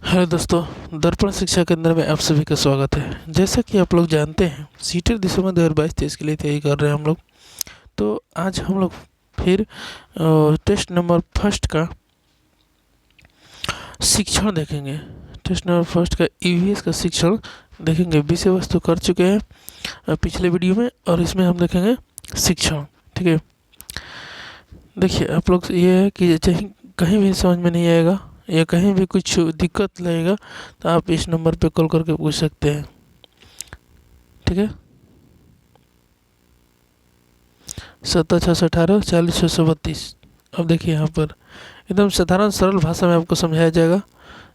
Hello दोस्तों, दर्पण शिक्षा केंद्र में आप सभी का स्वागत है। जैसा कि आप लोग जानते हैं, सीटेट दिसंबर 2022-23 के लिए तैयारी कर रहे हैं हम लोग। तो आज हम लोग फिर टेस्ट नंबर फर्स्ट का शिक्षण देखेंगे। टेस्ट नंबर फर्स्ट का ईवीएस का शिक्षण देखेंगे। विषय वस्तु कर चुके हैं पिछले वीडियो में, और इसमें हम देखेंगे शिक्षण। ठीक है, देखिए आप लोग, ये है कि चाहे कहीं भी समझ में नहीं आएगा या कहीं भी कुछ दिक्कत लगेगा तो आप इस नंबर पे कॉल करके पूछ सकते हैं। ठीक है, 77-618-40-632। अब देखिए यहाँ पर एकदम साधारण सरल भाषा में आपको समझाया जाएगा,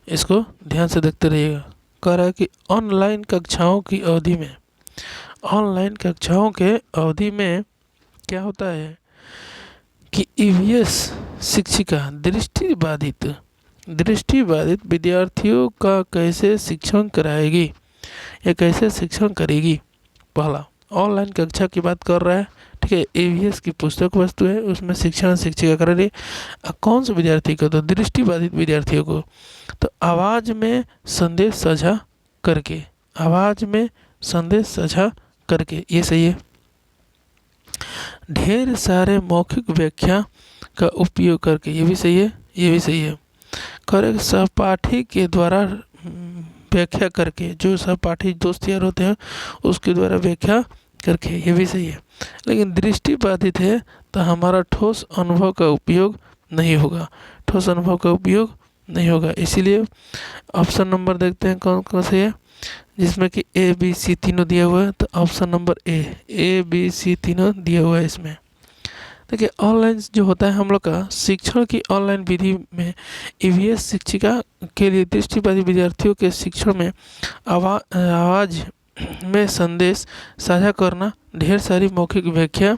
इसको ध्यान से देखते रहिएगा। कह रहा है कि ऑनलाइन कक्षाओं की अवधि में, ऑनलाइन कक्षाओं के अवधि में क्या होता है कि ईवीएस शिक्षिका दृष्टिबाधित विद्यार्थियों का कैसे शिक्षण कराएगी या कैसे शिक्षण करेगी। पहला, ऑनलाइन कक्षा की बात कर रहा है। ठीक है, ईवीएस की पुस्तक वस्तु है, उसमें शिक्षण शिक्षिका कर रही है। कौन से विद्यार्थी को? तो दृष्टिबाधित विद्यार्थियों को। तो आवाज़ में संदेश साझा करके, आवाज़ में संदेश साझा करके, ये सही है। ढेर सारे मौखिक व्याख्या का उपयोग करके, ये भी सही है, ये भी सही है। कर सहपाठी के द्वारा व्याख्या करके, जो सहपाठी दोस्त यार होते हैं उसके द्वारा व्याख्या करके, ये भी सही है। लेकिन दृष्टि बाधित है तो हमारा ठोस अनुभव का उपयोग नहीं होगा, ठोस अनुभव का उपयोग नहीं होगा। इसीलिए ऑप्शन नंबर देखते हैं कौन कौन से है, जिसमें कि ए बी सी तीनों दिया हुआ है। तो option number A B C तीनों दिया हुआ है इसमें। देखिए, ऑनलाइन जो होता है हम लोग का शिक्षण की ऑनलाइन विधि में ईवीएस शिक्षिका के लिए दृष्टिबाधित विद्यार्थियों के शिक्षण में आवाज़ में संदेश साझा करना, ढेर सारी मौखिक व्याख्या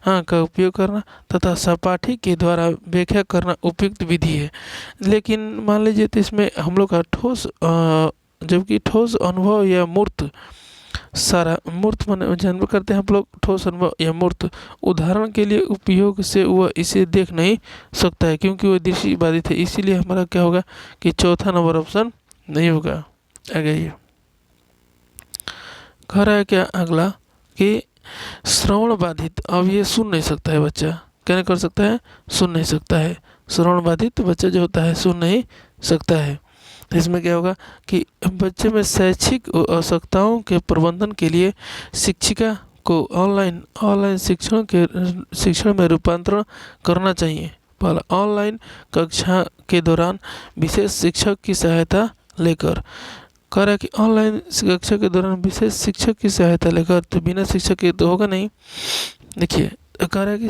का उपयोग करना तथा सहपाठी के द्वारा व्याख्या करना उपयुक्त विधि है। लेकिन मान लीजिए तो इसमें हम लोग का ठोस, जबकि ठोस अनुभव या मूर्त, सारा मूर्त माने जन्म करते हैं हम लोग, ठोस अनुभव या मूर्त उदाहरण के लिए उपयोग से वह इसे देख नहीं सकता है क्योंकि वह दृष्टि बाधित है। इसीलिए हमारा क्या होगा कि चौथा नंबर ऑप्शन नहीं होगा। आगे ये कह रहा है क्या अगला कि श्रवण बाधित, अब ये सुन नहीं सकता है बच्चा, क्या नहीं कर सकता है? सुन नहीं सकता है। श्रवण बाधित बच्चा जो होता है सुन नहीं सकता है। तो इसमें क्या होगा कि बच्चे में शैक्षिक आवश्यकताओं के प्रबंधन के लिए शिक्षिका को ऑनलाइन शिक्षण में रूपांतरण करना चाहिए। पहला, ऑनलाइन कक्षा के दौरान विशेष शिक्षक की सहायता लेकर। कह रहा है कि ऑनलाइन कक्षा के दौरान विशेष शिक्षक की सहायता लेकर, तो बिना शिक्षक के तो होगा नहीं। देखिए, कह रहा है कि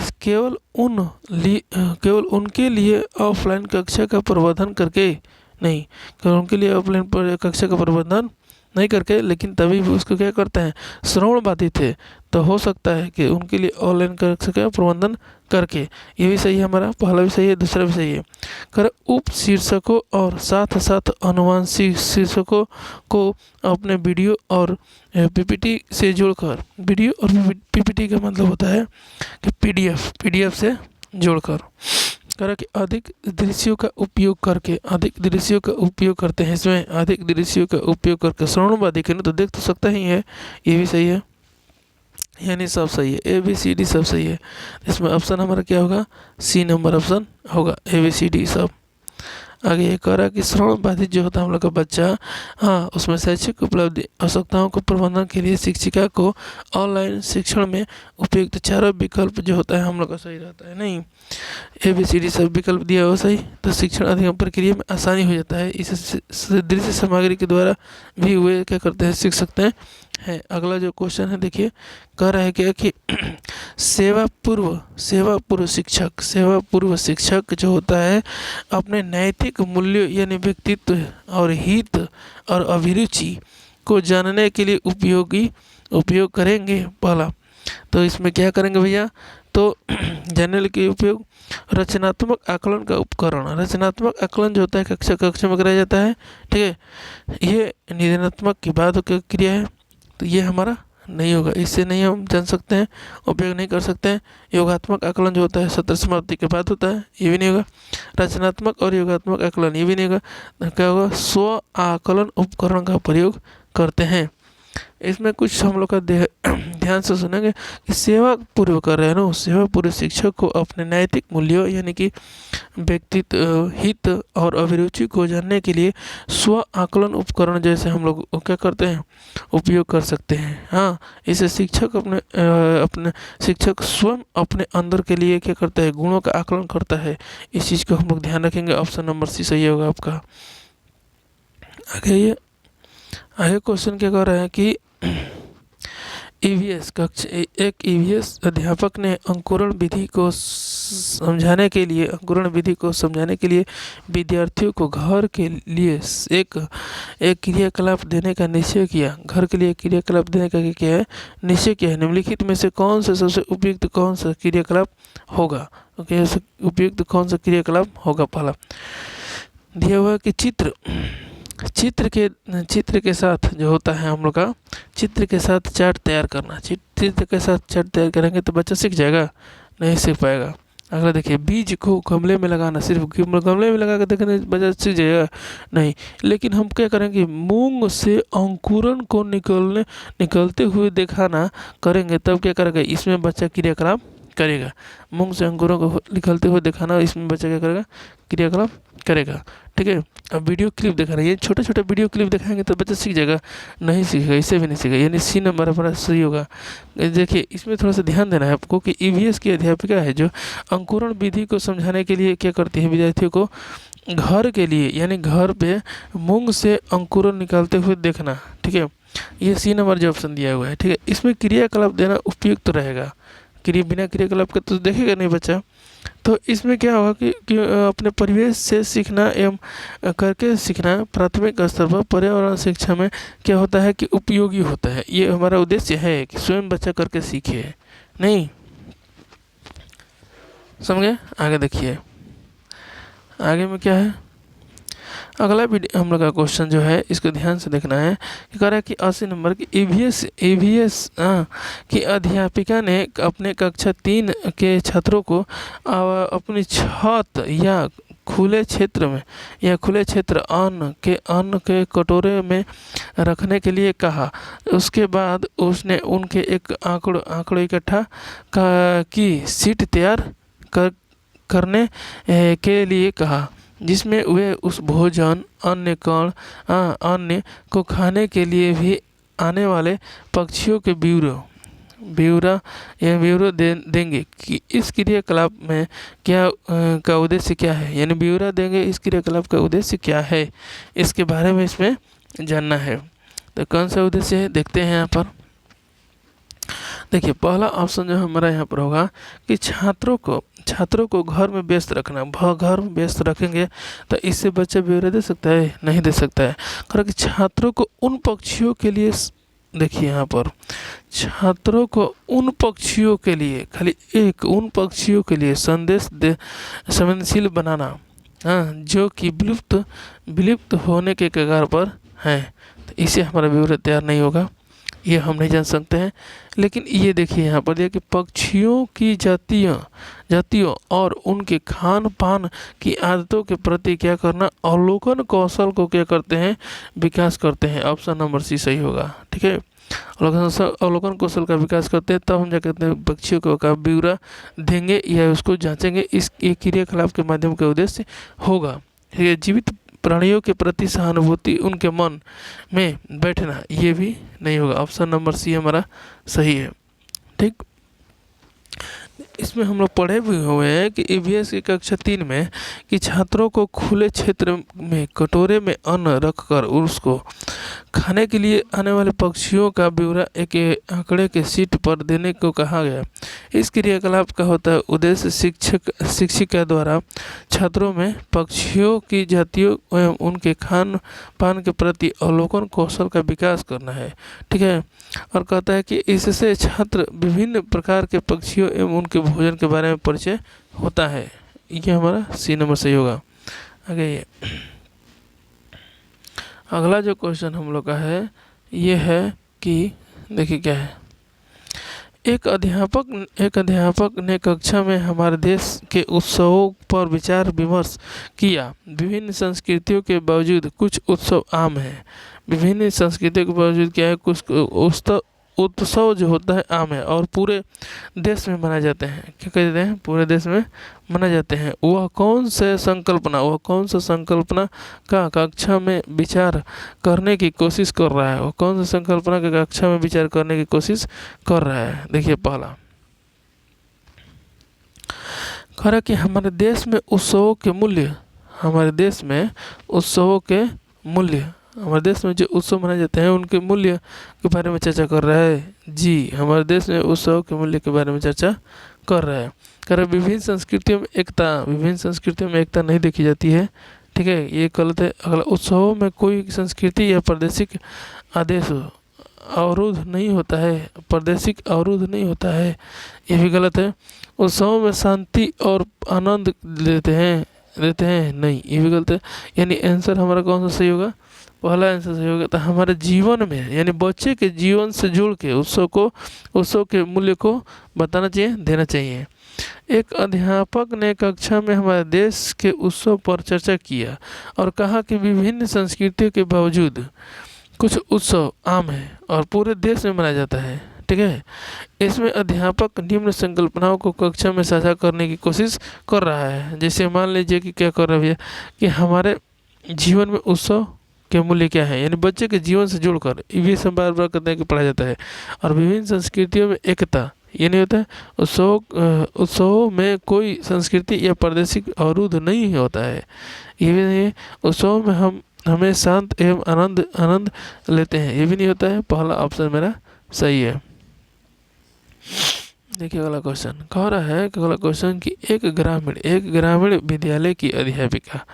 केवल उनके लिए ऑफलाइन कक्षा का प्रबंधन करके नहीं, केवल उनके लिए ऑफलाइन कक्षा का प्रबंधन नहीं करके, लेकिन तभी भी उसको क्या करते हैं, श्रवण बाधित है तो हो सकता है कि उनके लिए ऑनलाइन कक्षा का प्रबंधन करके। ये भी सही है, हमारा पहला भी सही है, दूसरा भी सही है। कर उप शीर्षकों और साथ साथ अनुवांशिक शीर्षकों को अपने वीडियो और पीपीटी से जोड़कर, वीडियो और पीपीटी का मतलब होता है कि पीडीएफ से जोड़कर। करा कि अधिक दृश्यों का उपयोग करते हैं। इसमें अधिक दृश्यों का उपयोग करके श्रवण बाधित है ना, तो देख तो सकता ही है, ये भी सही है, यानी सब सही है, ए बी सी डी सब सही है। इसमें ऑप्शन हमारा क्या होगा? सी नंबर ऑप्शन होगा, ए बी सी डी सब। आगे ये कह रहा है कि श्रवण बाधित जो होता है हम लोग का बच्चा, हाँ, उसमें शैक्षिक उपलब्धि आवश्यकताओं को प्रबंधन के लिए शिक्षिका को ऑनलाइन शिक्षण में उपयुक्त चारों विकल्प जो होता है हम लोग का सही रहता है। नहीं, ए बी सी डी सब विकल्प दिया हुआ सही, तो शिक्षण अधिगम प्रक्रिया में आसानी हो जाता है। इसे दृश्य सामग्री के द्वारा भी वे क्या करते हैं, सीख सकते हैं। अगला जो क्वेश्चन है देखिए, कह रहा है क्या कि सेवा पूर्व शिक्षक जो होता है अपने नैतिक मूल्यों यानी व्यक्तित्व और हित और अभिरुचि को जानने के लिए उपयोग करेंगे। पहला, तो इसमें क्या करेंगे भैया? तो जानने के उपयोग रचनात्मक आकलन का उपकरण। रचनात्मक आकलन जो होता है कक्षा में कराया जाता है। ठीक है, ये निदानात्मक की बात क्रिया है, तो ये हमारा नहीं होगा, इससे नहीं हम जान सकते हैं, उपयोग नहीं कर सकते हैं। योगात्मक आकलन जो होता है सत्र समाप्ति के बाद होता है, ये भी नहीं होगा। रचनात्मक और योगात्मक आकलन ये भी नहीं होगा। तो क्या होगा, स्व आकलन उपकरण का प्रयोग करते हैं। इसमें कुछ हम लोग का ध्यान से सुनेंगे कि सेवा पूर्व कर रहे हैं ना, सेवा पूर्व शिक्षक को अपने नैतिक मूल्यों यानी कि व्यक्तित्व हित और अभिरुचि को जानने के लिए स्व आकलन उपकरण जैसे हम लोग क्या करते हैं, उपयोग कर सकते हैं। हाँ, इसे शिक्षक अपने शिक्षक स्वयं अपने अंदर के लिए क्या करता है, गुणों का आकलन करता है। इस चीज़ को हम लोग ध्यान रखेंगे। ऑप्शन नंबर सी सही होगा आपका। आगे क्वेश्चन क्या कर रहे हैं कि ईवीएस एक ईवीएस अध्यापक ने अंकुरण विधि को समझाने के लिए विद्यार्थियों को घर के लिए एक क्रियाकलाप देने का निश्चय किया। घर के लिए क्रियाकलाप देने का क्या है, निश्चय किया है। निम्नलिखित में से कौन सा सबसे उपयुक्त कौन सा क्रियाकलाप होगा? ओके, उपयुक्त कौन सा क्रियाकलाप होगा? पहला दिया हुआ कि चित्र के साथ जो होता है हम लोग का, चित्र के साथ चार्ट तैयार करना। चित्र के साथ चार्ट तैयार करेंगे तो बच्चा सीख जाएगा? नहीं सीख पाएगा। अगला देखिए, बीज को गमले में लगाना। सिर्फ गमले में लगा कर देखेंगे बच्चा सीख जाएगा? नहीं। लेकिन हम क्या करेंगे, मूंग से अंकुरन को निकलते हुए दिखाना करेंगे, तब क्या करेगा, इसमें बच्चा क्रियाकलाप करेगा। मूंग से अंकुरों को निकलते हुए दिखाना, इसमें बच्चा क्या करेगा, क्रियाकलाप करेगा। ठीक है। अब वीडियो क्लिप दिखा रहा है, ये छोटे छोटे वीडियो क्लिप दिखाएंगे तो बच्चा सीख जाएगा? नहीं सीखेगा, इससे भी नहीं सीखेगा। यानी सी नंबर हमारा सही होगा। देखिए, इसमें थोड़ा सा ध्यान देना है आपको कि ईवीएस की अध्यापिका है जो अंकुरण विधि को समझाने के लिए क्या करती है, विद्यार्थियों को घर के लिए यानी घर पे मूंग से अंकुरण निकालते हुए देखना। ठीक है, ये सी नंबर जो ऑप्शन दिया हुआ है। ठीक है, इसमें क्रियाकलाप देना उपयुक्त रहेगा। बिना क्रियाकलाप के तो देखेगा नहीं बच्चा। तो इसमें क्या होगा कि अपने परिवेश से सीखना एवं करके सीखना प्राथमिक स्तर पर पर्यावरण शिक्षा में क्या होता है कि उपयोगी होता है। ये हमारा उद्देश्य है कि स्वयं बच्चा करके सीखे। नहीं समझे? आगे देखिए, आगे में क्या है, अगला हम लोग का क्वेश्चन जो है इसको ध्यान से देखना है कि कह रहा है कि 80 नंबर की ईवीएस की अध्यापिका ने अपने कक्षा 3 के छात्रों को अपनी छत या खुले क्षेत्र अन्न के कटोरे में रखने के लिए कहा। उसके बाद उसने उनके एक आंकड़ो इकट्ठा की शीट तैयार करने के लिए कहा, जिसमें वे उस भोजन अन्य को खाने के लिए भी आने वाले पक्षियों के ब्यौरा देंगे कि इस क्रियाकलाप में क्या का उद्देश्य क्या है। यानी ब्यौरा देंगे, इस क्रियाकलाप का उद्देश्य क्या है, इसके बारे में इसमें जानना है। तो कौन सा उद्देश्य है देखते हैं यहाँ पर। देखिए, पहला ऑप्शन जो हमारा यहाँ पर होगा कि छात्रों को घर में व्यस्त रखना। घर में व्यस्त रखेंगे तो इससे बच्चा ब्यौरा दे सकता है? नहीं दे सकता है। कारण कि छात्रों को उन पक्षियों के लिए, देखिए यहाँ पर छात्रों को उन पक्षियों के लिए, खाली उन पक्षियों के लिए संवेदनशील बनाना, हाँ, जो कि विलुप्त होने के कगार पर हैं। तो इससे हमारा ब्यौरा तैयार नहीं होगा, ये हम नहीं जान सकते हैं। लेकिन ये देखिए यहाँ पर कि पक्षियों की जातियों और उनके खान पान की आदतों के प्रति क्या करना, अवलोकन कौशल को क्या करते हैं, विकास करते हैं। ऑप्शन नंबर सी सही होगा। ठीक है, अवलोकन कौशल का विकास करते हैं, तब हम क्या कहते हैं, पक्षियों को का ब्यौरा देंगे या उसको जांचेंगे। इस क्रियाकलाप के माध्यम का उद्देश्य होगा जीवित प्राणियों के प्रति सहानुभूति उनके मन में बैठना। ये भी नहीं होगा। ऑप्शन नंबर सी हमारा सही है। ठीक, इसमें हम लोग पढ़े भी हुए हैं कि ईवीएस की कक्षा 3 में कि छात्रों को खुले क्षेत्र में कटोरे में अन्न रखकर उसको खाने के लिए आने वाले पक्षियों का ब्यौरा एक आंकड़े के शीट पर देने को कहा गया। इस क्रियाकलाप का होता है उद्देश्य शिक्षिका द्वारा छात्रों में पक्षियों की जातियों एवं उनके खान पान के प्रति अवलोकन कौशल का विकास करना है। ठीक है, और कहता है कि इससे छात्र विभिन्न प्रकार के पक्षियों एवं उनके भोजन के बारे में परिचय होता है। ये हमारा सी नंबर सही होगा। आगे ये अगला जो क्वेश्चन हम लोग का है ये है कि देखिए क्या है। एक अध्यापक ने कक्षा में हमारे देश के उत्सवों पर विचार विमर्श किया। विभिन्न संस्कृतियों के बावजूद कुछ उत्सव आम हैं। विभिन्न संस्कृतियों के बावजूद क्या है, कुछ उत्सव जो होता है आम है और पूरे देश में मनाए जाते हैं। क्या कहते हैं, पूरे देश में मनाए जाते हैं। वह कौन सा संकल्पना का कक्षा में विचार करने की कोशिश कर रहा है। वो कौन सा संकल्पना का कक्षा में विचार करने की कोशिश कर रहा है। देखिए पहला कह रहा कि हमारे देश में उत्सवों के मूल्य, हमारे देश में उत्सवों के मूल्य, हमारे देश में जो उत्सव मनाए जाते हैं उनके मूल्य के बारे में चर्चा कर रहा है। जी, हमारे देश में उत्सव के मूल्य के बारे में चर्चा कर रहा है। कह रहा विभिन्न संस्कृतियों में एकता नहीं देखी जाती है। ठीक है, ये गलत है। अगला, उत्सवों में कोई संस्कृति या प्रादेशिक आदेश अवरोध नहीं होता है, प्रादेशिक अवरोध नहीं होता है, ये भी गलत है। उत्सवों में शांति और आनंद देते हैं नहीं, ये भी गलत है। यानी आंसर हमारा कौन सा सही होगा, पहला आंसर सही होगा। तो हमारे जीवन में यानी बच्चे के जीवन से जुड़ के उत्सव के मूल्य को बताना चाहिए, देना चाहिए। एक अध्यापक ने कक्षा में हमारे देश के उत्सव पर चर्चा किया और कहा कि विभिन्न संस्कृतियों के बावजूद कुछ उत्सव आम है और पूरे देश में मनाया जाता है। ठीक है, इसमें अध्यापक निम्न संकल्पनाओं को कक्षा में साझा करने की कोशिश कर रहा है। जैसे मान लीजिए कि क्या कर रहा है भैया, कि हमारे जीवन में उत्सव के मूल्य क्या है, यानी बच्चे के जीवन से जुड़कर ये सब बार बार करने के पढ़ाया जाता है। और विभिन्न संस्कृतियों में एकता, ये नहीं होता है। उत्सवों में कोई संस्कृति या प्रादेशिक अवरोध नहीं होता है, ये भी नहीं है। उत्सवों में हमें शांत एवं आनंद लेते हैं, ये भी नहीं होता है। पहला ऑप्शन मेरा सही है। देखिए अगला क्वेश्चन कह रहा है, अगला क्वेश्चन कि एक ग्रामीण विद्यालय की अध्यापिका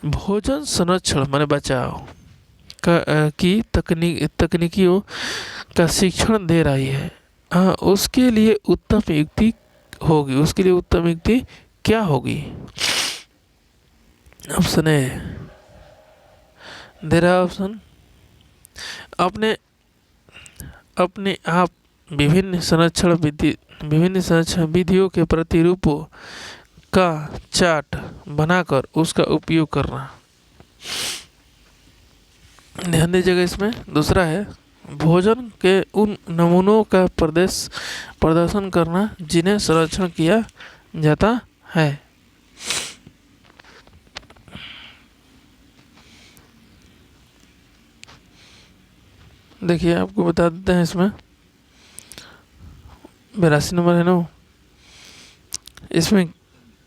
भोजन संरक्षण माने बचाव की तकनीकियों का शिक्षण दे रही है। हाँ, उसके लिए उत्तम युक्ति क्या होगी। ऑप्शन ए दे रहा ऑप्शन, अपने आप विभिन्न संरक्षण विधियों के प्रतिरूपों का चार्ट बनाकर उसका उपयोग करना। ध्यान दीजिएगा इसमें। दूसरा है भोजन के उन नमूनों का प्रदर्शन करना जिन्हें संरक्षण किया जाता है। देखिए आपको बता देते हैं, इसमें 82 नंबर है ना, इसमें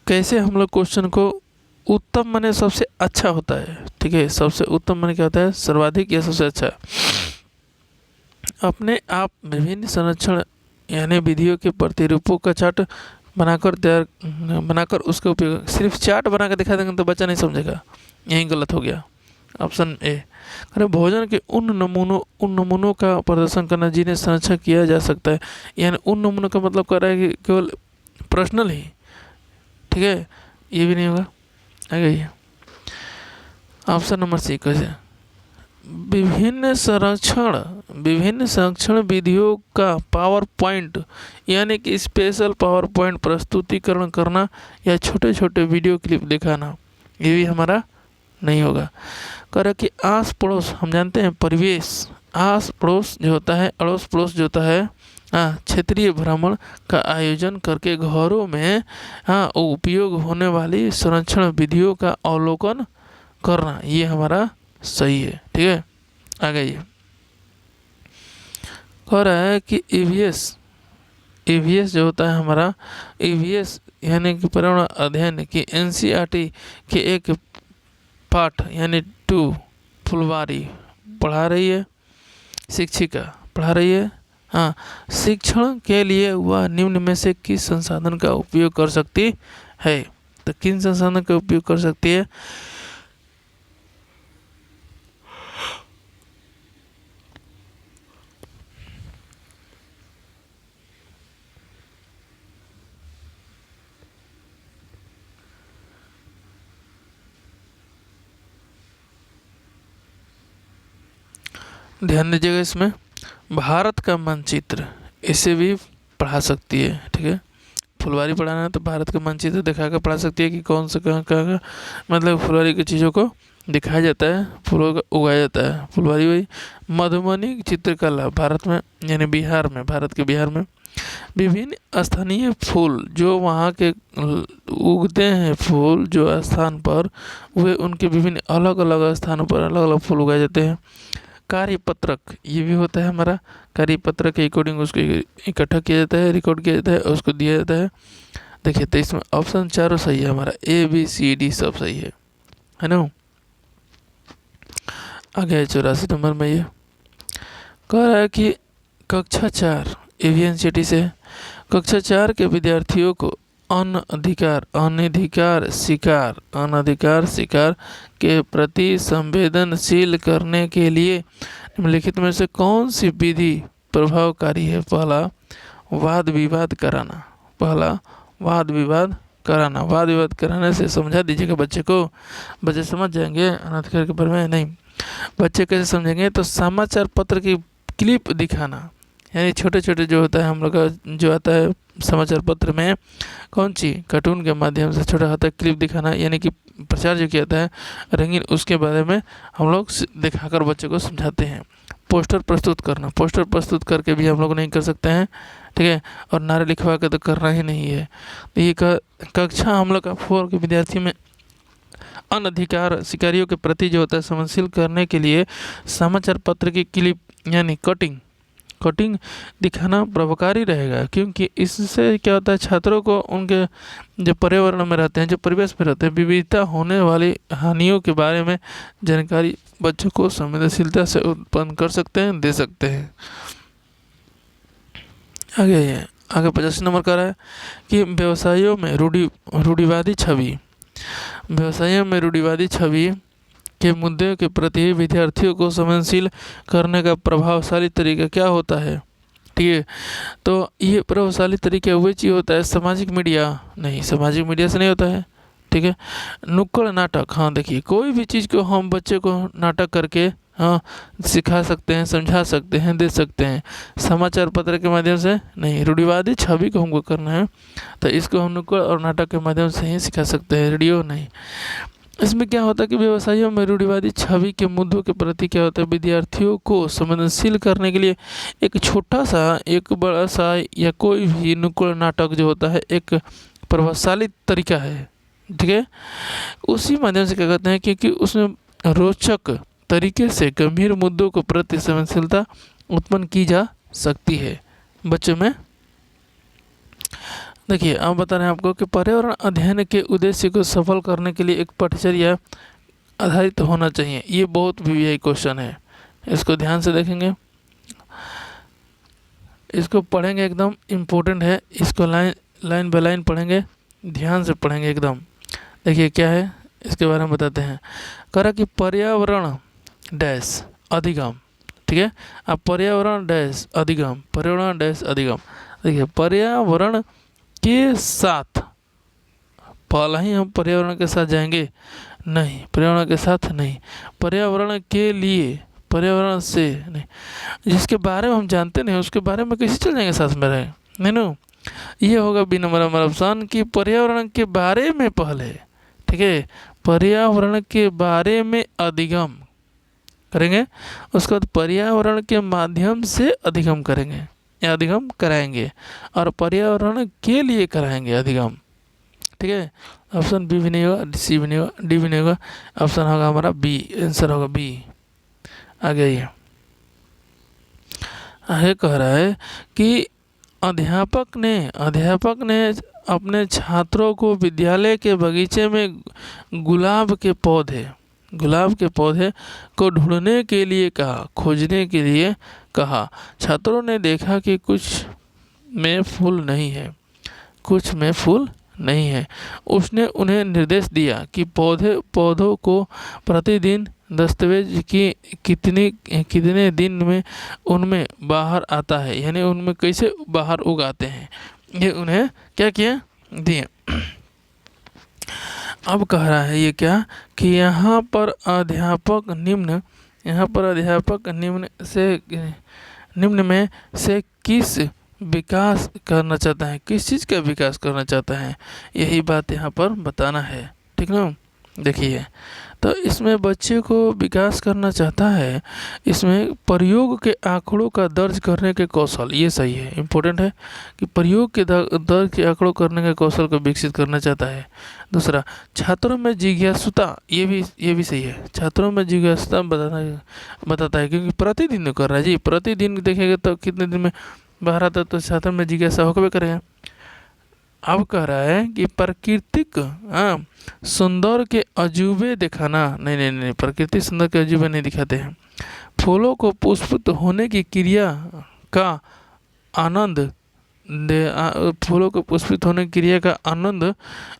कैसे हम लोग क्वेश्चन को उत्तम माने सबसे अच्छा होता है। ठीक है, सबसे उत्तम माने क्या होता है, सर्वाधिक या सबसे अच्छा। अपने आप विभिन्न संरक्षण यानी विधियों के प्रतिरूपों का चार्ट बनाकर उसका उपयोग। सिर्फ चार्ट बना कर दिखा देंगे तो बच्चा नहीं समझेगा, यही गलत हो गया। ऑप्शन ए, अरे भोजन के उन नमूनों का प्रदर्शन करना जिन्हें संरक्षण किया जा सकता है। यानी उन नमूनों का मतलब कर रहा है कि केवल पर्सनल ही। ठीक है, ये भी नहीं होगा। आगे ऑप्शन नंबर सी, कैसे विभिन्न संरक्षण विधियों का पावर पॉइंट यानी कि स्पेशल पावर पॉइंट प्रस्तुतिकरण करना या छोटे छोटे वीडियो क्लिप दिखाना, ये भी हमारा नहीं होगा। कह रहा कि आस पड़ोस, हम जानते हैं परिवेश, आस पड़ोस जो होता है, अड़ोस पड़ोस जो होता है, क्षेत्रीय भ्रमण का आयोजन करके घरों में उपयोग होने वाली संरक्षण विधियों का अवलोकन करना, ये हमारा सही है। ठीक है, आगे ये कह रहा है कि ईवीएस जो होता है हमारा, ईवीएस यानी कि पर्यावरण अध्ययन की एनसीईआरटी के एक पाठ यानी 2 फुलवारी पढ़ा रही है, शिक्षिका पढ़ा रही है। हाँ, शिक्षण के लिए वह निम्न में से किस संसाधन का उपयोग कर सकती है। तो किन संसाधन का उपयोग कर सकती है, ध्यान दीजिएगा इसमें। भारत का मानचित्र, इसे भी पढ़ा सकती है। ठीक है, फुलवारी पढ़ाना है तो भारत का मानचित्र दिखा कर पढ़ा सकती है कि कौन से कहाँ कहाँ मतलब फुलवारी की चीज़ों को दिखाया जाता है, फूलों का उगाया जाता है। फुलवारी वही मधुबनी चित्रकला भारत में यानी बिहार में, भारत के बिहार में विभिन्न स्थानीय फूल जो वहाँ के उगते हैं, फूल जो स्थान पर वे उनके विभिन्न अलग अलग स्थानों पर अलग अलग फूल उगाए जाते हैं। कार्यपत्रक ये भी होता है हमारा, कार्यपत्रक के अकॉर्डिंग उसको इकट्ठा किया जाता है, रिकॉर्ड किया जाता है और उसको दिया जाता है। देखिए तो इसमें ऑप्शन चारों सही है हमारा, ABCD सब सही है ना। आगे है 84 नंबर में, ये कह रहा है कि कक्षा 4 एवियन सिटी से कक्षा 4 के विद्यार्थियों को अनधिकार शिकार के प्रति संवेदनशील करने के लिए निम्नलिखित में से कौन सी विधि प्रभावकारी है? पहला वाद विवाद कराना, वाद विवाद कराने से समझा दीजिएगा बच्चे को, बच्चे समझ जाएंगे। अनधिकार के बारे में नहीं, बच्चे कैसे समझेंगे? तो समाचार पत्र की क्लिप दिखाना, यानी छोटे छोटे जो होता है हम लोग का जो आता है समाचार पत्र में, कौन सी कार्टून के माध्यम से छोटा होता है क्लिप दिखाना, यानी कि प्रचार जो किया जाता है रंगीन, उसके बारे में हम लोग दिखाकर बच्चे को समझाते हैं। पोस्टर प्रस्तुत करना, पोस्टर प्रस्तुत करके भी हम लोग नहीं कर सकते हैं, ठीक है, और नारे लिखवा के तो करना ही नहीं है। तो ये कक्षा हम लोग का 4 के विद्यार्थी में अनधिकार शिकारियों के प्रति जो होता है संवेदनशील करने के लिए समाचार पत्र की क्लिप यानी कटिंग दिखाना प्रभावकारी रहेगा, क्योंकि इससे क्या होता है छात्रों को उनके जो पर्यावरण में रहते हैं, जो परिवेश में रहते हैं, विविधता होने वाली हानियों के बारे में जानकारी बच्चों को संवेदनशीलता से उत्पन्न कर सकते हैं, दे सकते हैं। आगे 85 नंबर का रहा है कि व्यवसायों में रूढ़िवादी छवि के मुद्दे के प्रति विद्यार्थियों को संवेदनशील करने का प्रभावशाली तरीका क्या होता है? ठीक है, तो ये प्रभावशाली तरीका वही चीज़ होता है, सामाजिक मीडिया नहीं, सामाजिक मीडिया से नहीं होता है। ठीक है, नुक्कड़ नाटक, हाँ देखिए कोई भी चीज़ को हम बच्चे को नाटक करके हाँ सिखा सकते हैं, समझा सकते हैं, दे सकते हैं, समाचार पत्र के माध्यम से नहीं। रूढ़िवादी छवि को हमको करना है तो इसको हम नुक्कड़ और नाटक के माध्यम से ही सिखा सकते हैं, रेडियो नहीं। इसमें क्या होता है कि व्यवसायों में रूढ़िवादी छवि के मुद्दों के प्रति क्या होता है विद्यार्थियों को संवेदनशील करने के लिए एक छोटा सा, एक बड़ा सा या कोई भी नुक्कड़ नाटक जो होता है एक प्रभावशाली तरीका है। ठीक है, उसी माध्यम से क्या कहते हैं क्योंकि उसमें रोचक तरीके से गंभीर मुद्दों को प्रति संवेदनशीलता उत्पन्न की जा सकती है बच्चों में। देखिए अब बता रहे हैं आपको कि पर्यावरण अध्ययन के उद्देश्य को सफल करने के लिए एक पाठ्यचर्या आधारित होना चाहिए। ये बहुत भी क्वेश्चन है, इसको ध्यान से देखेंगे, इसको पढ़ेंगे, एकदम इम्पोर्टेंट है, इसको लाइन बाय लाइन पढ़ेंगे, ध्यान से पढ़ेंगे एकदम। देखिए क्या है इसके बारे में बताते हैं। करा कि पर्यावरण डैश अधिगम, ठीक है, अब पर्यावरण डैश अधिगम, देखिए पर्यावरण के साथ, पहला ही हम पर्यावरण के साथ जाएंगे नहीं, पर्यावरण के साथ नहीं, पर्यावरण के लिए, पर्यावरण से नहीं, जिसके बारे में हम जानते नहीं उसके बारे में कैसे चल जाएंगे साथ में रहे, नहीं नो, ये होगा बी नंबर हमारा ऑप्शन कि पर्यावरण के बारे में पहले, ठीक है, पर्यावरण के बारे में अधिगम करेंगे, उसके बाद पर्यावरण के माध्यम से अधिगम करेंगे या अधिगम कराएंगे, और पर्यावरण के लिए कराएंगे अधिगम। ठीक है, ऑप्शन बी भी नहीं होगा, सी भी नहीं होगा, डी भी नहीं होगा, ऑप्शन होगा हमारा बी, आंसर होगा बी। आगे कह रहा है कि अध्यापक ने अपने छात्रों को विद्यालय के बगीचे में गुलाब के पौधे को ढूंढने के लिए कहा, खोजने के लिए कहा। छात्रों ने देखा कि कुछ में फूल नहीं है, उसने उन्हें निर्देश दिया कि पौधों को प्रतिदिन दस्तावेज की कितने दिन में उनमें बाहर आता है, यानी उनमें कैसे बाहर उगाते हैं, ये उन्हें क्या किया दिए। अब कह रहा है ये क्या कि यहाँ पर अध्यापक निम्न से निम्न में से किस विकास करना चाहता है, किस चीज़ का विकास करना चाहता है, यही बात यहाँ पर बताना है। ठीक ना। देखिए, तो इसमें बच्चे को विकास करना चाहता है, इसमें प्रयोग के आंकड़ों का दर्ज करने के कौशल, ये सही है, इम्पोर्टेंट है कि प्रयोग के दर्ज के आंकड़ों करने के कौशल को विकसित करना चाहता है। दूसरा, छात्रों में जिज्ञासुता, ये भी सही है, छात्रों में जिज्ञासुता बताता है, क्योंकि प्रतिदिन कर रहा है जी, प्रतिदिन देखेगा तो कितने दिन में बाहर आता तो छात्रों में जिज्ञासा होकर करेगा। अब कह रहा है कि प्राकृतिक सुंदर के अजूबे दिखाना, नहीं, प्रकृति सुंदर के अजूबे नहीं दिखाते हैं। फूलों को पुष्पित होने की क्रिया का आनंद फूलों को पुष्पित होने की क्रिया का आनंद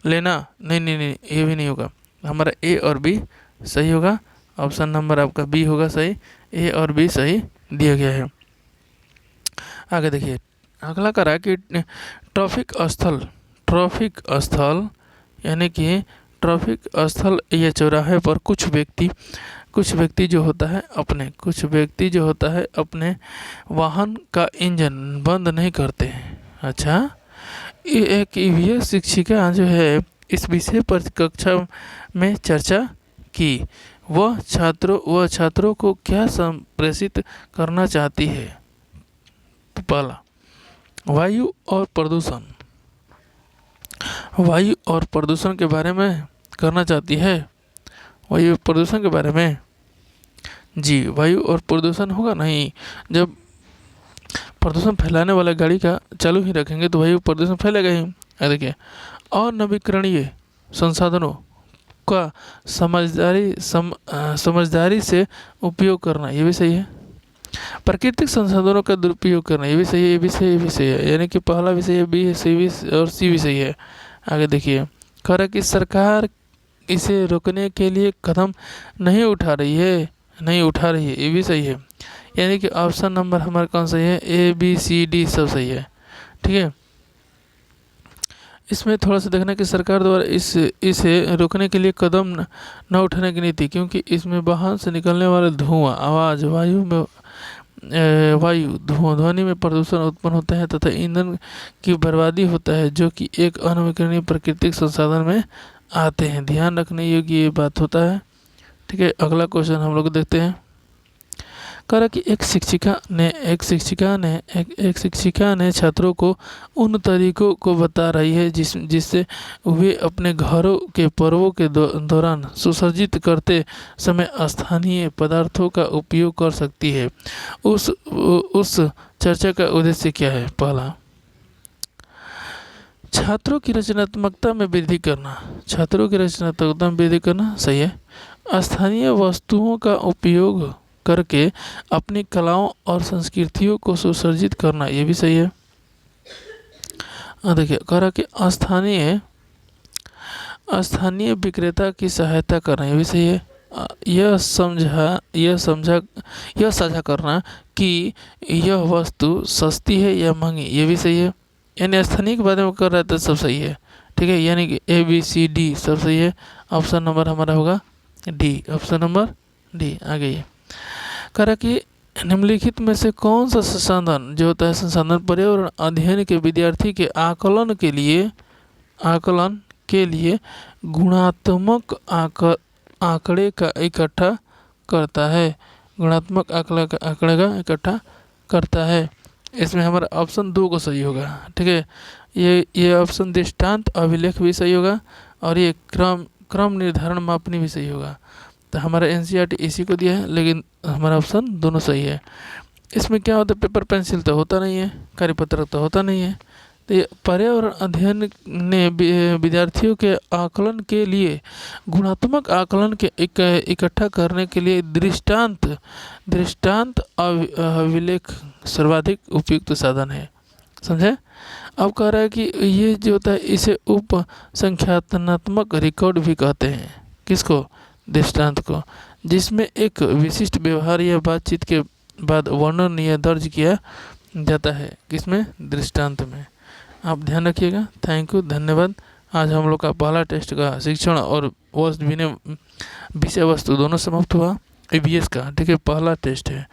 लेना, नहीं, ये भी नहीं होगा, हमारा ए और बी सही होगा। ऑप्शन नंबर आपका बी होगा सही, ए और बी सही दिया गया है। आगे देखिए, अगला करा कि ट्रैफिक स्थल यानी कि ट्रैफिक स्थल या चौराहे पर कुछ व्यक्ति जो होता है अपने वाहन का इंजन बंद नहीं करते हैं। अच्छा, एक ईवीएस शिक्षिका जो है इस विषय पर कक्षा में चर्चा की। वह छात्रों को क्या संप्रेषित करना चाहती है। पहला, वायु और प्रदूषण के बारे में करना चाहती है। वायु प्रदूषण के बारे में जी, वायु और प्रदूषण होगा नहीं, जब प्रदूषण फैलाने वाला गाड़ी का चालू ही रखेंगे तो वायु प्रदूषण फैलेगा ही। देखिए, और नवीकरणीय संसाधनों का समझदारी से उपयोग करना, ये भी सही है। प्राकृतिक संसाधनों का दुरुपयोग करना, ये भी सही है, ये भी सही है, यानी कि पहला भी सही है, बी सी भी और सी भी सही है। आगे देखिए, कह रहा है कि सरकार इसे रोकने के लिए कदम नहीं उठा रही है, ये भी सही है, यानी कि ऑप्शन नंबर हमारा कौन सही है, ए बी सी डी सब सही है। ठीक है, इसमें थोड़ा सा देखना कि सरकार द्वारा इसे रोकने के लिए कदम न उठाने की नीति, क्योंकि इसमें वाहन से निकलने वाले धुआं, आवाज़, ध्वनि में प्रदूषण उत्पन्न होता है तथा ईंधन की बर्बादी होता है, जो कि एक अनवीकरणीय प्राकृतिक संसाधन में आते हैं। ध्यान रखने योग्य ये बात होता है। ठीक है, अगला क्वेश्चन हम लोग देखते हैं। कहा कि एक शिक्षिका ने छात्रों को उन तरीकों को बता रही है जिससे वे अपने घरों के पर्वों के दौरान सुसज्जित करते समय स्थानीय पदार्थों का उपयोग कर सकती है। उस चर्चा का उद्देश्य क्या है। पहला, छात्रों की रचनात्मकता में वृद्धि करना, सही है। स्थानीय वस्तुओं का उपयोग करके अपनी कलाओं और संस्कृतियों को सुसज्जित करना, ये भी सही है। देखिए, कह रहा कि स्थानीय विक्रेता की सहायता करना, ये भी सही है। यह साझा करना कि यह वस्तु सस्ती है या महंगी, ये भी सही है, यानी स्थानीय के बारे में कर रहा है तो सब सही है। ठीक है, यानी कि ए बी सी डी सब सही है। ऑप्शन नंबर हमारा होगा डी, ऑप्शन नंबर डी। आगे कह रहा कि निम्नलिखित में से कौन सा संसाधन जो होता है संसाधन पर्यावरण अध्ययन के विद्यार्थी के आकलन के लिए गुणात्मक आंकड़े का इकट्ठा करता है, गुणात्मक आंकड़े का इकट्ठा करता है। इसमें हमारा ऑप्शन 2 को सही होगा। ठीक है, ये ऑप्शन दृष्टांत अभिलेख भी सही होगा और ये क्रम निर्धारण मापनी भी सही होगा। तो हमारा एनसीईआरटी इसी को दिया है, लेकिन हमारा ऑप्शन दोनों सही है। इसमें क्या होता है, पेपर पेंसिल तो होता नहीं है, कार्यपत्रक तो होता नहीं है। तो ये पर्यावरण अध्ययन ने विद्यार्थियों के आकलन के लिए गुणात्मक आकलन के इकट्ठा करने के लिए दृष्टांत अभिलेख सर्वाधिक उपयुक्त साधन है। समझे। अब कह रहा है कि ये जो होता है इसे उप संख्यात्मक रिकॉर्ड भी कहते हैं। किसको, दृष्टांत को, जिसमें एक विशिष्ट व्यवहार या बातचीत के बाद वर्णन या दर्ज किया जाता है। किसमें, दृष्टांत में। आप ध्यान रखिएगा। थैंक यू, धन्यवाद। आज हम लोग का पहला टेस्ट का शिक्षण और विषय वस्तु दोनों समाप्त हुआ, ईवीएस का। ठीक है, पहला टेस्ट है।